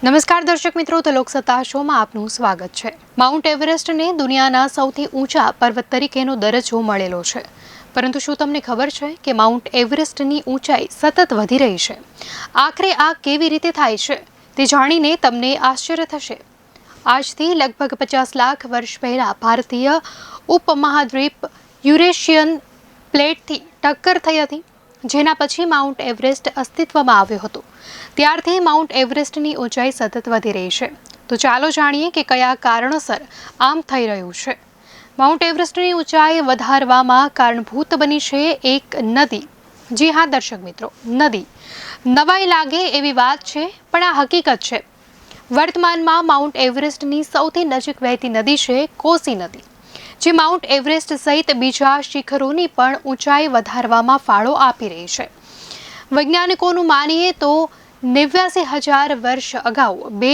નમસ્કાર દર્શક મિત્રો, તો લોકસત્તા શોમાં આપનું સ્વાગત છે। માઉન્ટ એવરેસ્ટને દુનિયાના સૌથી ઊંચા પર્વત તરીકેનો દરજ્જો મળેલો છે, પરંતુ શું તમને ખબર છે કે માઉન્ટ એવરેસ્ટની ઊંચાઈ સતત વધી રહી છે? આખરે આ કેવી રીતે થાય છે તે જાણીને તમને આશ્ચર્ય થશે। આજથી લગભગ 50 લાખ વર્ષ પહેલા ભારતીય ઉપમહાદ્વીપ યુરેશિયન પ્લેટથી ટક્કર થઈ હતી, જેના પછી માઉન્ટ એવરેસ્ટ અસ્તિત્વમાં આવ્યો હતો। ત્યારથી માઉન્ટ એવરેસ્ટની ઊંચાઈ સતત વધી રહી છે। તો ચાલો જાણીએ કે કયા કારણોસર આમ થઈ રહ્યું છે। માઉન્ટ એવરેસ્ટની ઊંચાઈ વધારવામાં કારણભૂત બની છે એક નદી। જી હા દર્શક મિત્રો, નદી। નવાઈ લાગે એવી વાત છે, પણ આ હકીકત છે। વર્તમાનમાં માઉન્ટ એવરેસ્ટની સૌથી નજીક વહેતી નદી છે કોસી નદી, જે માઉન્ટ એવરેસ્ટ સહિત બીજા શિખરોની પણ ઊંચાઈ વધારવામાં ફાળો આપી રહી છે। વૈજ્ઞાનિકોનું માનીએ તો 89,000 વર્ષ અગાઉ બે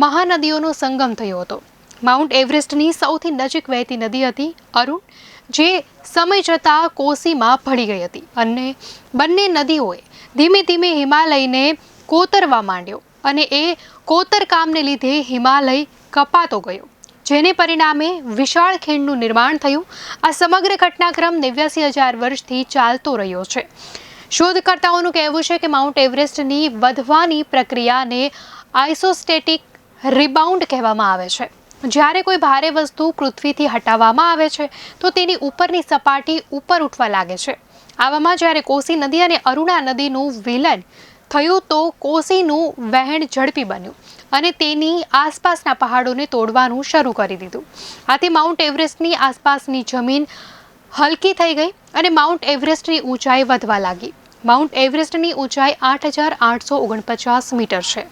મહાનદીઓનો સંગમ થયો હતો। માઉન્ટ એવરેસ્ટની સૌથી નજીક વહેતી નદી હતી અરુણ, જે સમય જતાં કોસીમાં ભળી ગઈ હતી, અને બંને નદીઓએ ધીમે ધીમે હિમાલયને કોતરવા માંડ્યો, અને એ કોતરકામને લીધે હિમાલય કપાતો ગયો, જેને પરિણામે વિશાળ ખીણનું નિર્માણ થયું। આ સમગ્ર ઘટનાક્રમ 89,000 વર્ષથી ચાલતો રહ્યો છે। શોધકર્તાઓનું કહેવું છે કે માઉન્ટ એવરેસ્ટની વધવાની પ્રક્રિયાને આઇસોસ્ટેટિક રિબાઉન્ડ કહેવામાં આવે છે। જ્યારે કોઈ ભારે વસ્તુ પૃથ્વીથી હટાવવામાં આવે છે તો તેની ઉપરની સપાટી ઉપર ઉઠવા લાગે છે। આવામાં જ્યારે કોસી નદી અને અરુણા નદીનું વિલન થયું તો કોસીનું વહેણ ઝડપી બન્યું અને તેની આસપાસના પહાડોને તોડવાનું શરૂ કરી દીધું। આથી માઉન્ટ એવરેસ્ટની આસપાસની જમીન હલકી થઈ ગઈ અને માઉન્ટ એવરેસ્ટની ઊંચાઈ વધવા લાગી। માઉન્ટ એવરેસ્ટની ઊંચાઈ 8,849 મીટર છે।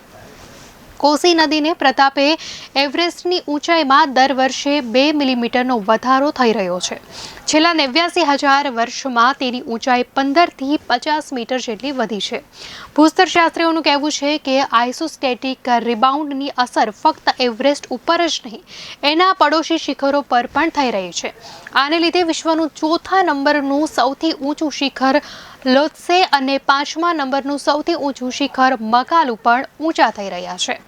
કોસી નદીને પ્રતાપે એવરેસ્ટની ઊંચાઈમાં દર વર્ષે 2 મિલીમીટરનો વધારો થઈ રહ્યો છે। છેલ્લા 89,000 વર્ષમાં તેની ઊંચાઈ 15થી 50 મીટર જેટલી વધી છે। ભૂસ્તરશાસ્ત્રીઓનું કહેવું છે કે આઇસોસ્ટેટિક રિબાઉન્ડની અસર ફક્ત એવરેસ્ટ ઉપર જ નહીં, એના પડોશી શિખરો પર પણ થઈ રહી છે। આને લીધે વિશ્વનું 4થા નંબરનું સૌથી ઊંચું શિખર લોત્સે અને 5મા નંબરનું સૌથી ઊંચું શિખર મકાલુ પણ ઊંચા થઈ રહ્યા છે।